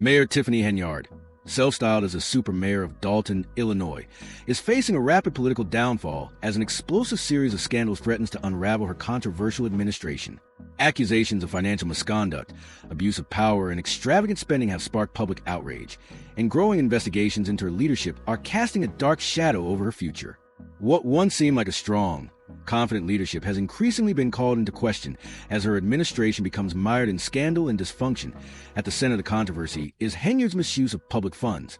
Mayor Tiffany Henyard, self-styled as a super mayor of Dalton, Illinois, is facing a rapid political downfall as an explosive series of scandals threatens to unravel her controversial administration. Accusations of financial misconduct, abuse of power, and extravagant spending have sparked public outrage, and growing investigations into her leadership are casting a dark shadow over her future. What once seemed like a strong, confident leadership has increasingly been called into question as her administration becomes mired in scandal and dysfunction. At the center of the controversy is Henyard's misuse of public funds,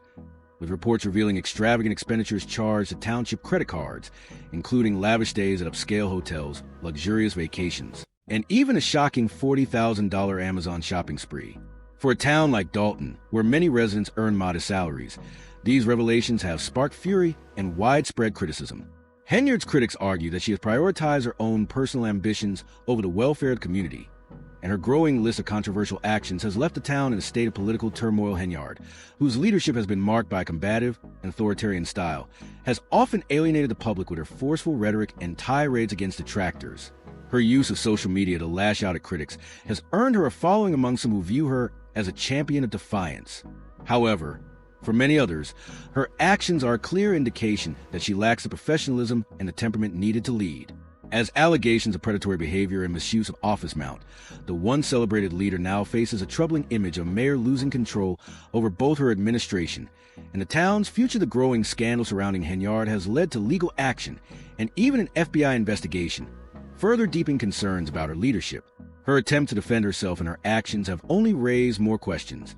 with reports revealing extravagant expenditures charged to township credit cards, including lavish stays at upscale hotels, luxurious vacations, and even a shocking $40,000 Amazon shopping spree. For a town like Dalton, where many residents earn modest salaries, these revelations have sparked fury and widespread criticism. Henyard's critics argue that she has prioritized her own personal ambitions over the welfare of the community, and her growing list of controversial actions has left the town in a state of political turmoil. Henyard, whose leadership has been marked by a combative and authoritarian style, has often alienated the public with her forceful rhetoric and tirades against detractors. Her use of social media to lash out at critics has earned her a following among some who view her as a champion of defiance. However, for many others, her actions are a clear indication that she lacks the professionalism and the temperament needed to lead. As allegations of predatory behavior and misuse of office mount, the once celebrated leader now faces a troubling image of a mayor losing control over both her administration and the town's future. The growing scandal surrounding Henyard has led to legal action and even an FBI investigation, further deepening concerns about her leadership. Her attempt to defend herself and her actions have only raised more questions,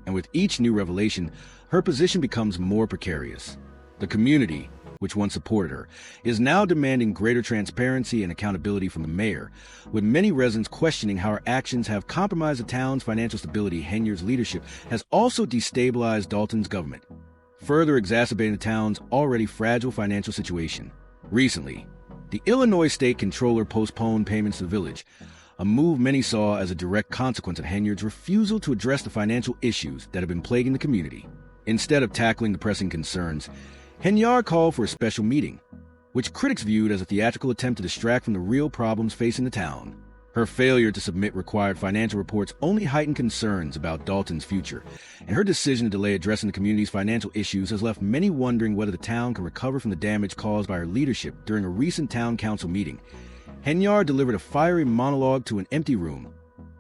and with each new revelation, her position becomes more precarious. The community, which once supported her, is now demanding greater transparency and accountability from the mayor, with many residents questioning how her actions have compromised the town's financial stability. Henyard's leadership has also destabilized Dalton's government, further exacerbating the town's already fragile financial situation. Recently, the Illinois State Comptroller postponed payments to the village, a move many saw as a direct consequence of Henyard's refusal to address the financial issues that have been plaguing the community. Instead of tackling the pressing concerns, Henyard called for a special meeting, which critics viewed as a theatrical attempt to distract from the real problems facing the town. Her failure to submit required financial reports only heightened concerns about Dalton's future, and her decision to delay addressing the community's financial issues has left many wondering whether the town can recover from the damage caused by her leadership. During a recent town council meeting, Henyard delivered a fiery monologue to an empty room,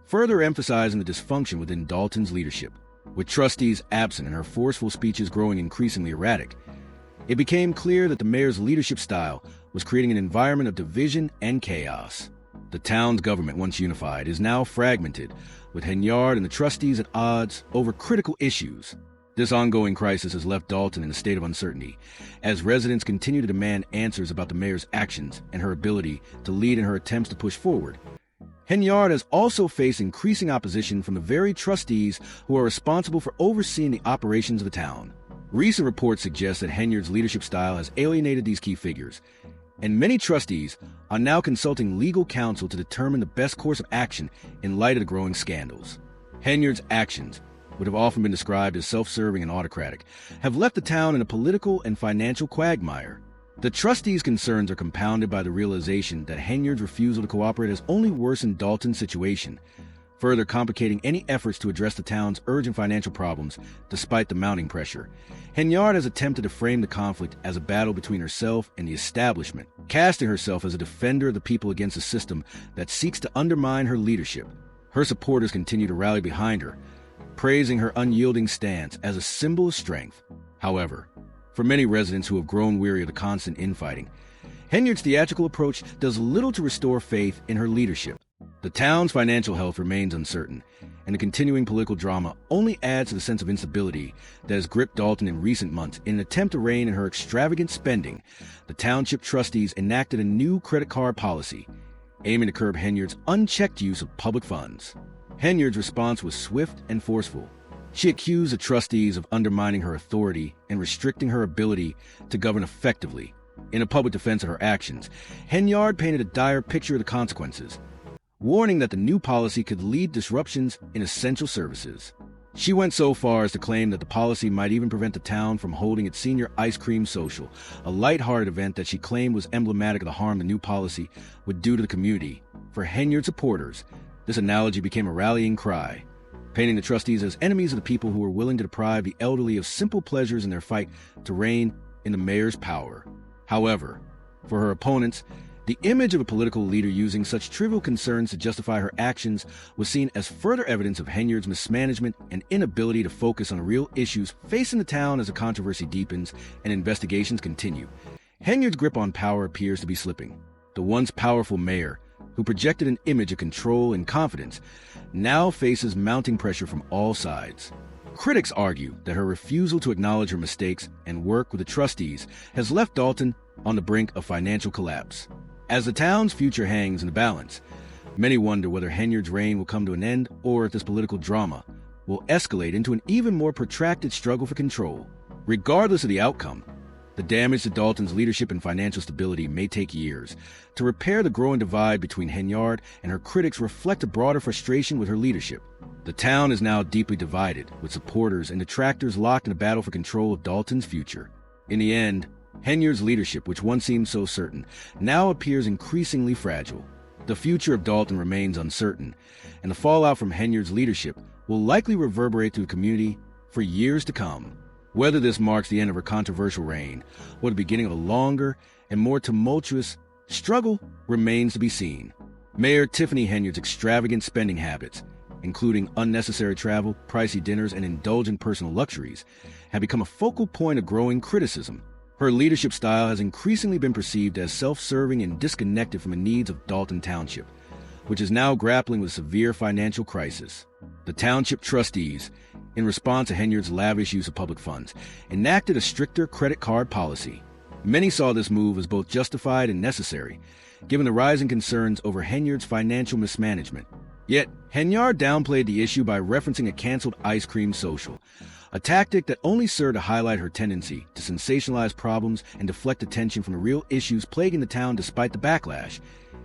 further emphasizing the dysfunction within Dalton's leadership. With trustees absent and her forceful speeches growing increasingly erratic, it became clear that the mayor's leadership style was creating an environment of division and chaos. The town's government, once unified, is now fragmented, with Henyard and the trustees at odds over critical issues. This ongoing crisis has left Dalton in a state of uncertainty, as residents continue to demand answers about the mayor's actions and her ability to lead in her attempts to push forward. Henyard has also faced increasing opposition from the very trustees who are responsible for overseeing the operations of the town. Recent reports suggest that Henyard's leadership style has alienated these key figures, and many trustees are now consulting legal counsel to determine the best course of action in light of the growing scandals. Henyard's actions, which have often been described as self-serving and autocratic, have left the town in a political and financial quagmire. The trustees' concerns are compounded by the realization that Henyard's refusal to cooperate has only worsened Dalton's situation, further complicating any efforts to address the town's urgent financial problems. Despite the mounting pressure, Henyard has attempted to frame the conflict as a battle between herself and the establishment, casting herself as a defender of the people against a system that seeks to undermine her leadership. Her supporters continue to rally behind her, praising her unyielding stance as a symbol of strength. However, for many residents who have grown weary of the constant infighting, Henyard's theatrical approach does little to restore faith in her leadership. The town's financial health remains uncertain, and the continuing political drama only adds to the sense of instability that has gripped Dalton in recent months. In an attempt to rein in her extravagant spending, the township trustees enacted a new credit card policy, aiming to curb Henyard's unchecked use of public funds. Henyard's response was swift and forceful. She accused the trustees of undermining her authority and restricting her ability to govern effectively. In a public defense of her actions, Henyard painted a dire picture of the consequences, warning that the new policy could lead disruptions in essential services. She went so far as to claim that the policy might even prevent the town from holding its senior ice cream social, a lighthearted event that she claimed was emblematic of the harm the new policy would do to the community. For Henyard supporters, this analogy became a rallying cry. painting the trustees as enemies of the people who are willing to deprive the elderly of simple pleasures in their fight to reign in the mayor's power. However, for her opponents, the image of a political leader using such trivial concerns to justify her actions was seen as further evidence of Henyard's mismanagement and inability to focus on real issues facing the town as the controversy deepens and investigations continue. Henyard's grip on power appears to be slipping. The once powerful mayor, who projected an image of control and confidence, now faces mounting pressure from all sides. Critics argue that her refusal to acknowledge her mistakes and work with the trustees has left Dalton on the brink of financial collapse. As the town's future hangs in the balance, many wonder whether Henyard's reign will come to an end or if this political drama will escalate into an even more protracted struggle for control. Regardless of the outcome, the damage to Dalton's leadership and financial stability may take years. To repair the growing divide between Henyard and her critics reflect a broader frustration with her leadership. The town is now deeply divided, with supporters and detractors locked in a battle for control of Dalton's future. In the end, Henyard's leadership, which once seemed so certain, now appears increasingly fragile. The future of Dalton remains uncertain, and the fallout from Henyard's leadership will likely reverberate through the community for years to come. Whether this marks the end of her controversial reign or the beginning of a longer and more tumultuous struggle remains to be seen. Mayor Tiffany Henyard's extravagant spending habits, including unnecessary travel, pricey dinners, and indulgent personal luxuries, have become a focal point of growing criticism. Her leadership style has increasingly been perceived as self-serving and disconnected from the needs of Dalton Township, which is now grappling with a severe financial crisis. The township trustees, in response to Henyard's lavish use of public funds, enacted a stricter credit card policy. Many saw this move as both justified and necessary, given the rising concerns over Henyard's financial mismanagement. Yet, Henyard downplayed the issue by referencing a canceled ice cream social, a tactic that only served to highlight her tendency to sensationalize problems and deflect attention from the real issues plaguing the town despite the backlash.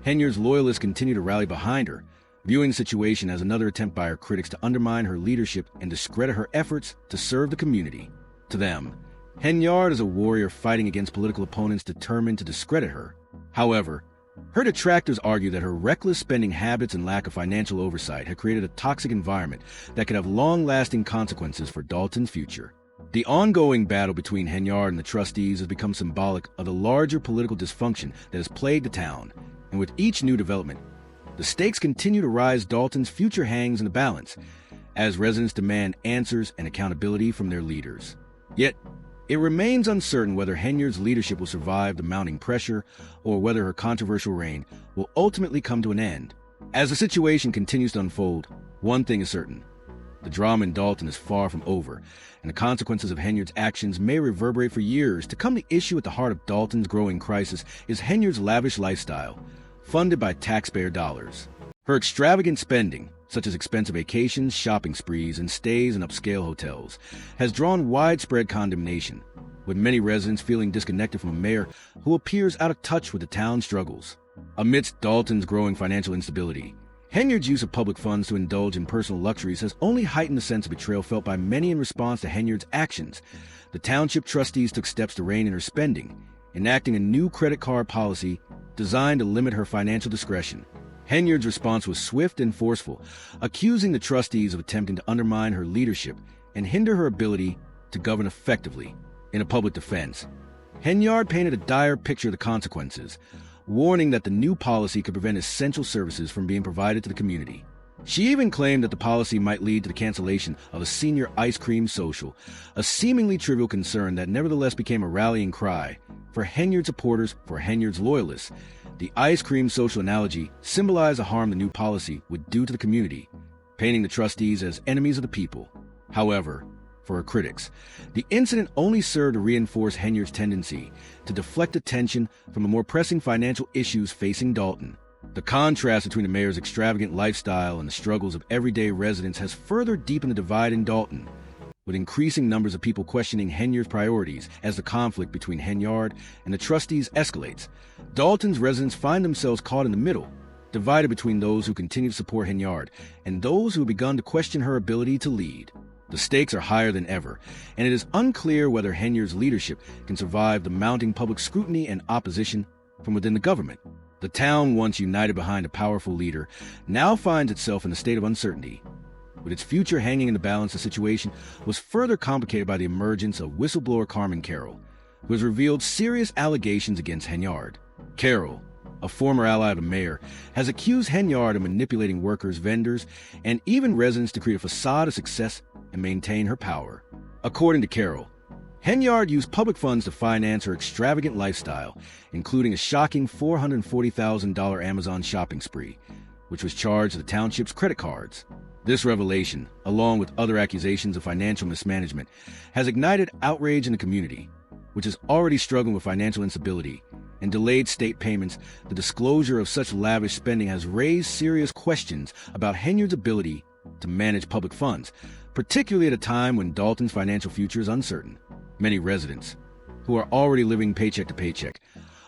Henyard's loyalists continue to rally behind her, viewing the situation as another attempt by her critics to undermine her leadership and discredit her efforts to serve the community. To them, Henyard is a warrior fighting against political opponents determined to discredit her. However, her detractors argue that her reckless spending habits and lack of financial oversight have created a toxic environment that could have long-lasting consequences for Dalton's future. The ongoing battle between Henyard and the trustees has become symbolic of the larger political dysfunction that has plagued the town, and with each new development, the stakes continue to rise. Dalton's future hangs in the balance, as residents demand answers and accountability from their leaders. Yet, it remains uncertain whether Henyard's leadership will survive the mounting pressure or whether her controversial reign will ultimately come to an end. As the situation continues to unfold, one thing is certain. The drama in Dalton is far from over, and the consequences of Henyard's actions may reverberate for years to come. The issue at the heart of Dalton's growing crisis is Henyard's lavish lifestyle, funded by taxpayer dollars. Her extravagant spending, such as expensive vacations, shopping sprees, and stays in upscale hotels, has drawn widespread condemnation, with many residents feeling disconnected from a mayor who appears out of touch with the town's struggles. Amidst Dalton's growing financial instability, Henyard's use of public funds to indulge in personal luxuries has only heightened the sense of betrayal felt by many in response to Henyard's actions. The township trustees took steps to rein in her spending, enacting a new credit card policy designed to limit her financial discretion. Henyard's response was swift and forceful, accusing the trustees of attempting to undermine her leadership and hinder her ability to govern effectively. In a public defense, Henyard painted a dire picture of the consequences, warning that the new policy could prevent essential services from being provided to the community. She even claimed that the policy might lead to the cancellation of a senior ice cream social, a seemingly trivial concern that nevertheless became a rallying cry for Henyard supporters, for Henyard's loyalists. The ice cream social analogy symbolized the harm the new policy would do to the community, painting the trustees as enemies of the people. However, for her critics, the incident only served to reinforce Henyard's tendency to deflect attention from the more pressing financial issues facing Dalton. The contrast between the mayor's extravagant lifestyle and the struggles of everyday residents has further deepened the divide in Dalton, with increasing numbers of people questioning Henyard's priorities as the conflict between Henyard and the trustees escalates. Dalton's residents find themselves caught in the middle, divided between those who continue to support Henyard and those who have begun to question her ability to lead. The stakes are higher than ever, and it is unclear whether Henyard's leadership can survive the mounting public scrutiny and opposition from within the government. The town, once united behind a powerful leader, now finds itself in a state of uncertainty. With its future hanging in the balance, the situation was further complicated by the emergence of whistleblower Carmen Carroll, who has revealed serious allegations against Henyard. Carroll, a former ally of the mayor, has accused Henyard of manipulating workers, vendors, and even residents to create a facade of success and maintain her power. According to Carroll, Henyard used public funds to finance her extravagant lifestyle, including a shocking $440,000 Amazon shopping spree, which was charged to the township's credit cards. This revelation, along with other accusations of financial mismanagement, has ignited outrage in the community, which is already struggling with financial instability and delayed state payments. The disclosure of such lavish spending has raised serious questions about Henyard's ability to manage public funds, particularly at a time when Dalton's financial future is uncertain. Many residents, who are already living paycheck to paycheck,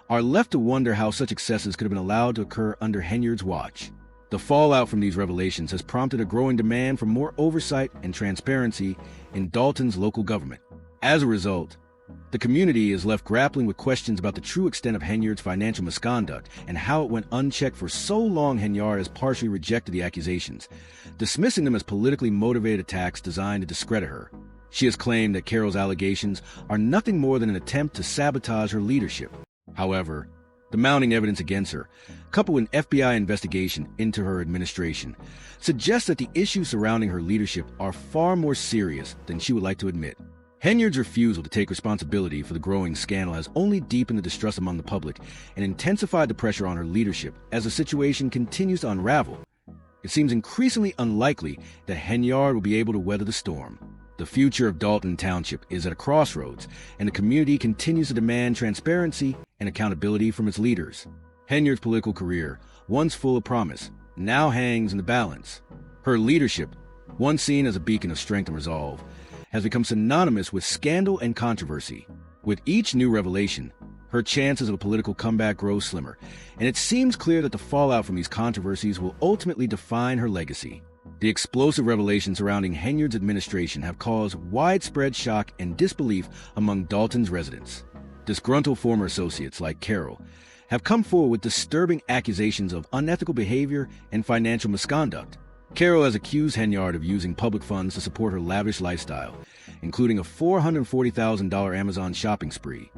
are left to wonder how such excesses could have been allowed to occur under Henyard's watch. The fallout from these revelations has prompted a growing demand for more oversight and transparency in Dalton's local government. As a result, the community is left grappling with questions about the true extent of Henyard's financial misconduct and how it went unchecked for so long. Henyard has partially rejected the accusations, dismissing them as politically motivated attacks designed to discredit her. She has claimed that Carroll's allegations are nothing more than an attempt to sabotage her leadership. However, the mounting evidence against her, coupled with an FBI investigation into her administration, suggests that the issues surrounding her leadership are far more serious than she would like to admit. Henyard's refusal to take responsibility for the growing scandal has only deepened the distrust among the public and intensified the pressure on her leadership as the situation continues to unravel. It seems increasingly unlikely that Henyard will be able to weather the storm. The future of Dalton Township is at a crossroads, and the community continues to demand transparency and accountability from its leaders. Henyard's political career, once full of promise, now hangs in the balance. Her leadership, once seen as a beacon of strength and resolve, has become synonymous with scandal and controversy. With each new revelation, her chances of a political comeback grow slimmer, and it seems clear that the fallout from these controversies will ultimately define her legacy. The explosive revelations surrounding Henyard's administration have caused widespread shock and disbelief among Dalton's residents. Disgruntled former associates like Carroll have come forward with disturbing accusations of unethical behavior and financial misconduct. Carroll has accused Henyard of using public funds to support her lavish lifestyle, including a $440,000 Amazon shopping spree,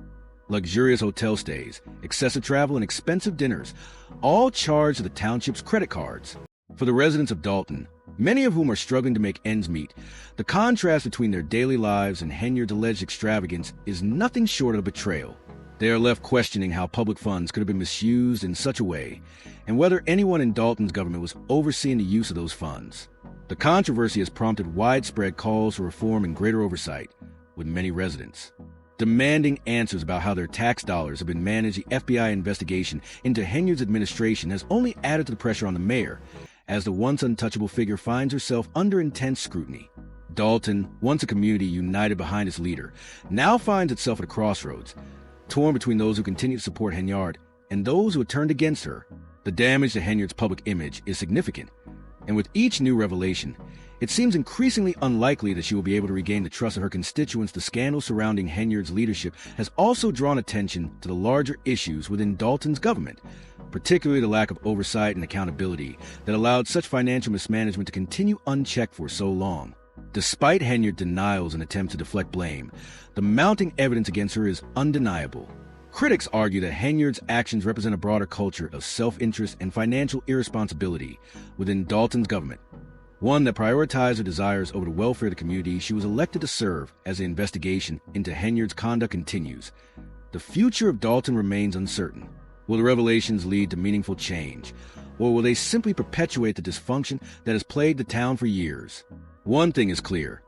luxurious hotel stays, excessive travel, and expensive dinners, all charged to the township's credit cards. For the residents of Dalton, many of whom are struggling to make ends meet, the contrast between their daily lives and Henyard's alleged extravagance is nothing short of betrayal. They are left questioning how public funds could have been misused in such a way, and whether anyone in Dalton's government was overseeing the use of those funds. The controversy has prompted widespread calls for reform and greater oversight, with many residents demanding answers about how their tax dollars have been managed. The FBI investigation into Henyard's administration has only added to the pressure on the mayor, as the once untouchable figure finds herself under intense scrutiny. Dalton, once a community united behind its leader, now finds itself at a crossroads, torn between those who continue to support Henyard and those who have turned against her. The damage to Henyard's public image is significant, and with each new revelation, it seems increasingly unlikely that she will be able to regain the trust of her constituents. The scandal surrounding Henyard's leadership has also drawn attention to the larger issues within Dalton's government, particularly the lack of oversight and accountability that allowed such financial mismanagement to continue unchecked for so long. Despite Henyard's denials and attempts to deflect blame, the mounting evidence against her is undeniable. Critics argue that Henyard's actions represent a broader culture of self-interest and financial irresponsibility within Dalton's government, one that prioritized her desires over the welfare of the community she was elected to serve. As the investigation into Henyard's conduct continues, the future of Dalton remains uncertain. Will the revelations lead to meaningful change, or will they simply perpetuate the dysfunction that has plagued the town for years? One thing is clear: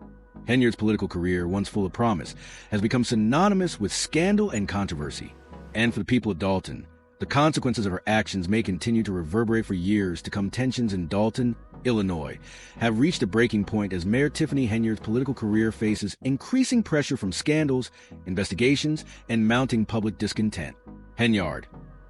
Henyard's political career, once full of promise, has become synonymous with scandal and controversy. And for the people of Dalton, the consequences of her actions may continue to reverberate for years to come. Tensions in Dalton, Illinois, have reached a breaking point as Mayor Tiffany Henyard's political career faces increasing pressure from scandals, investigations, and mounting public discontent. Henyard,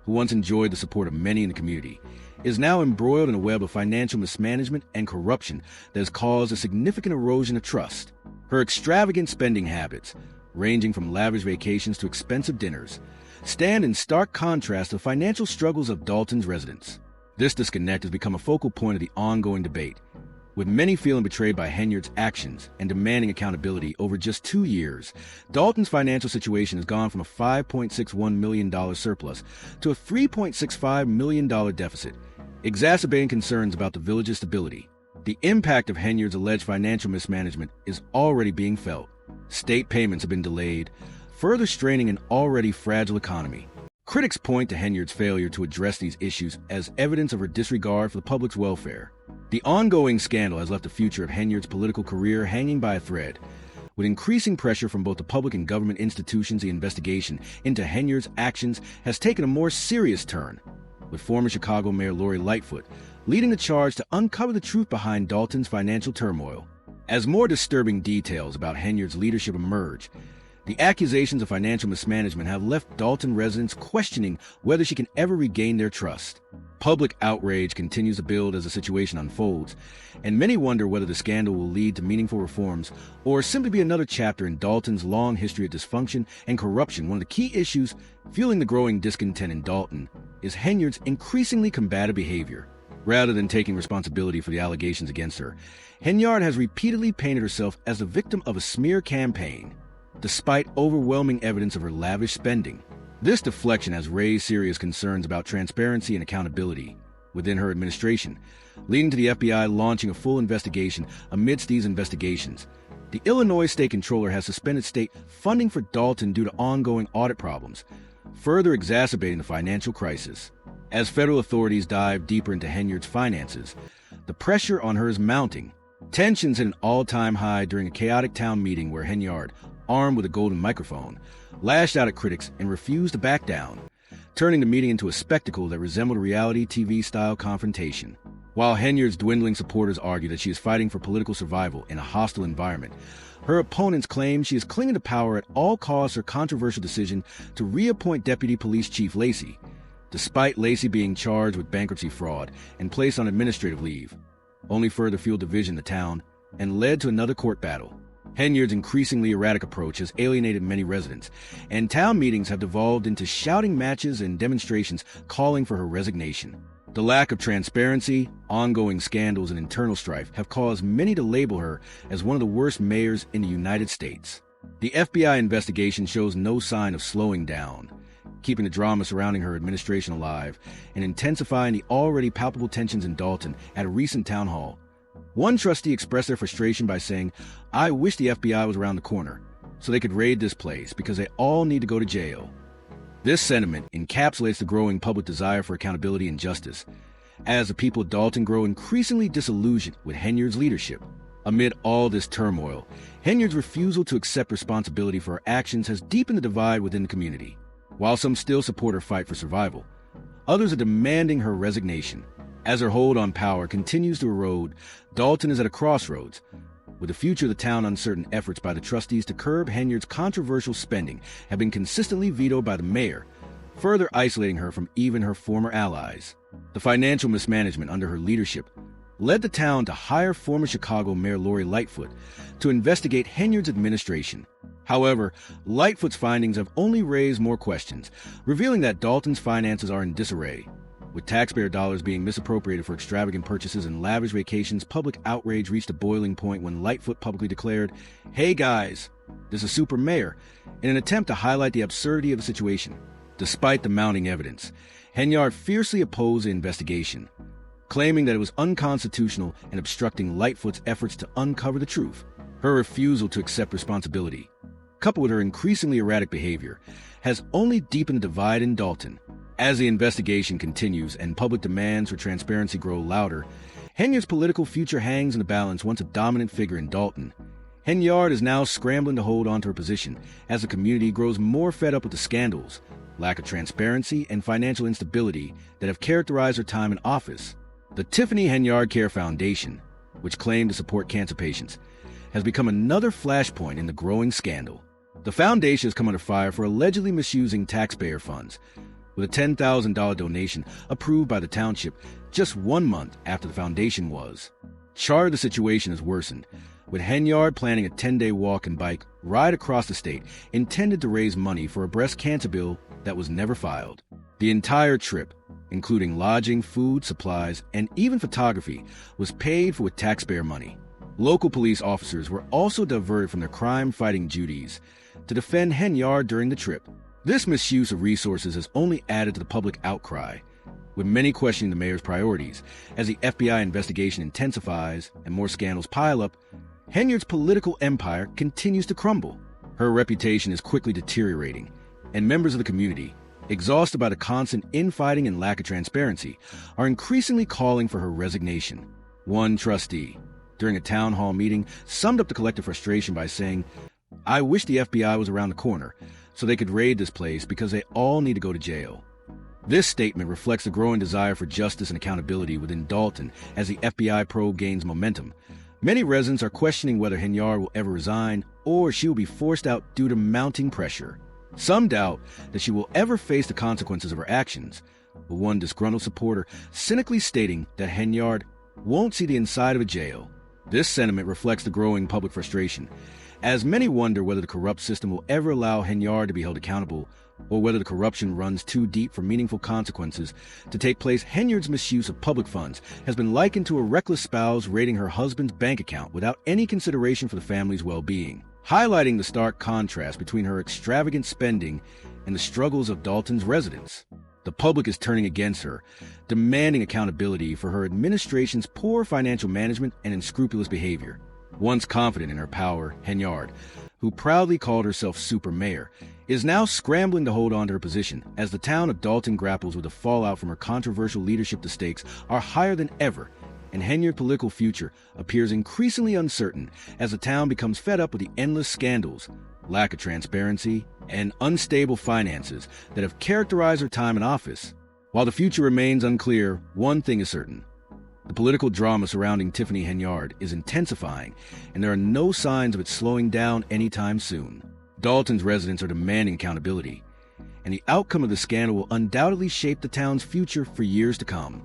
who once enjoyed the support of many in the community, is now embroiled in a web of financial mismanagement and corruption that has caused a significant erosion of trust. Her extravagant spending habits, ranging from lavish vacations to expensive dinners, stand in stark contrast to the financial struggles of Dalton's residents. This disconnect has become a focal point of the ongoing debate, With many feeling betrayed by Henyard's actions and demanding accountability over just 2 years, Dalton's financial situation has gone from a $5.61 million surplus to a $3.65 million deficit, exacerbating concerns about the village's stability. The impact of Henyard's alleged financial mismanagement is already being felt. State payments have been delayed, further straining an already fragile economy. Critics point to Henyard's failure to address these issues as evidence of her disregard for the public's welfare. The ongoing scandal has left the future of Henyard's political career hanging by a thread. With increasing pressure from both the public and government institutions, the investigation into Henyard's actions has taken a more serious turn, with former Chicago Mayor Lori Lightfoot leading the charge to uncover the truth behind Dalton's financial turmoil. As more disturbing details about Henyard's leadership emerge, the accusations of financial mismanagement have left Dalton residents questioning whether she can ever regain their trust. Public outrage continues to build as the situation unfolds, and many wonder whether the scandal will lead to meaningful reforms or simply be another chapter in Dalton's long history of dysfunction and corruption. One of the key issues fueling the growing discontent in Dalton is Henyard's increasingly combative behavior. Rather than taking responsibility for the allegations against her, Henyard has repeatedly painted herself as the victim of a smear campaign, despite overwhelming evidence of her lavish spending. This deflection has raised serious concerns about transparency and accountability within her administration, leading to the FBI launching a full investigation. Amidst these investigations, the Illinois State Comptroller has suspended state funding for Dalton due to ongoing audit problems, further exacerbating the financial crisis. As federal authorities dive deeper into Henyard's finances, the pressure on her is mounting. Tensions hit an all-time high during a chaotic town meeting where Henyard, armed with a golden microphone, lashed out at critics and refused to back down, turning the meeting into a spectacle that resembled a reality TV-style confrontation. While Henyard's dwindling supporters argue that she is fighting for political survival in a hostile environment, her opponents claim she is clinging to power at all costs. Her controversial decision to reappoint Deputy Police Chief Lacey, despite Lacey being charged with bankruptcy fraud and placed on administrative leave, only further fueled division in the town and led to another court battle. Henyard's increasingly erratic approach has alienated many residents, and town meetings have devolved into shouting matches and demonstrations calling for her resignation. The lack of transparency, ongoing scandals, and internal strife have caused many to label her as one of the worst mayors in the United States. The FBI investigation shows no sign of slowing down, keeping the drama surrounding her administration alive and intensifying the already palpable tensions in Dalton. At a recent town hall, one trustee expressed their frustration by saying, "I wish the FBI was around the corner so they could raid this place because they all need to go to jail." This sentiment encapsulates the growing public desire for accountability and justice, as the people of Dalton grow increasingly disillusioned with Henyard's leadership. Amid all this turmoil, Henyard's refusal to accept responsibility for her actions has deepened the divide within the community. While some still support her fight for survival, others are demanding her resignation. As her hold on power continues to erode, Dalton is at a crossroads. With the future of the town uncertain, efforts by the trustees to curb Henyard's controversial spending have been consistently vetoed by the mayor, further isolating her from even her former allies. The financial mismanagement under her leadership led the town to hire former Chicago Mayor Lori Lightfoot to investigate Henyard's administration. However, Lightfoot's findings have only raised more questions, revealing that Dalton's finances are in disarray. With taxpayer dollars being misappropriated for extravagant purchases and lavish vacations, public outrage reached a boiling point when Lightfoot publicly declared, "Hey guys, there's a super mayor," in an attempt to highlight the absurdity of the situation. Despite the mounting evidence, Henyard fiercely opposed the investigation, claiming that it was unconstitutional and obstructing Lightfoot's efforts to uncover the truth. Her refusal to accept responsibility, coupled with her increasingly erratic behavior, has only deepened the divide in Dalton. As the investigation continues and public demands for transparency grow louder, Henyard's political future hangs in the balance. Once a dominant figure in Dalton, Henyard is now scrambling to hold on to her position as the community grows more fed up with the scandals, lack of transparency, and financial instability that have characterized her time in office. The Tiffany Henyard Care Foundation, which claimed to support cancer patients, has become another flashpoint in the growing scandal. The foundation has come under fire for allegedly misusing taxpayer funds, with a $10,000 donation approved by the township just 1 month after the foundation was charged. The situation has worsened, with Henyard planning a 10-day walk and bike ride across the state intended to raise money for a breast cancer bill that was never filed. The entire trip, including lodging, food, supplies, and even photography, was paid for with taxpayer money. Local police officers were also diverted from their crime-fighting duties to defend Henyard during the trip. This misuse of resources has only added to the public outcry, with many questioning the mayor's priorities. As the FBI investigation intensifies and more scandals pile up, Henyard's political empire continues to crumble. Her reputation is quickly deteriorating, and members of the community, exhausted by the constant infighting and lack of transparency, are increasingly calling for her resignation. One trustee, during a town hall meeting, summed up the collective frustration by saying, "I wish the FBI was around the corner so they could raid this place because they all need to go to jail." This statement reflects the growing desire for justice and accountability within Dalton as the FBI probe gains momentum. Many residents are questioning whether Henyard will ever resign or she will be forced out due to mounting pressure. Some doubt that she will ever face the consequences of her actions, with one disgruntled supporter cynically stating that Henyard won't see the inside of a jail. This sentiment reflects the growing public frustration, as many wonder whether the corrupt system will ever allow Henyard to be held accountable, or whether the corruption runs too deep for meaningful consequences to take place. Henyard's misuse of public funds has been likened to a reckless spouse raiding her husband's bank account without any consideration for the family's well-being, highlighting the stark contrast between her extravagant spending and the struggles of Dalton's residents. The public is turning against her, demanding accountability for her administration's poor financial management and unscrupulous behavior. Once confident in her power, Henyard, who proudly called herself super mayor, is now scrambling to hold on to her position as the town of Dalton grapples with the fallout from her controversial leadership. The stakes are higher than ever, and Henyard's political future appears increasingly uncertain as the town becomes fed up with the endless scandals, lack of transparency, and unstable finances that have characterized her time in office. While the future remains unclear, one thing is certain. The political drama surrounding Tiffany Henyard is intensifying, and there are no signs of it slowing down anytime soon. Dalton's residents are demanding accountability, and the outcome of the scandal will undoubtedly shape the town's future for years to come.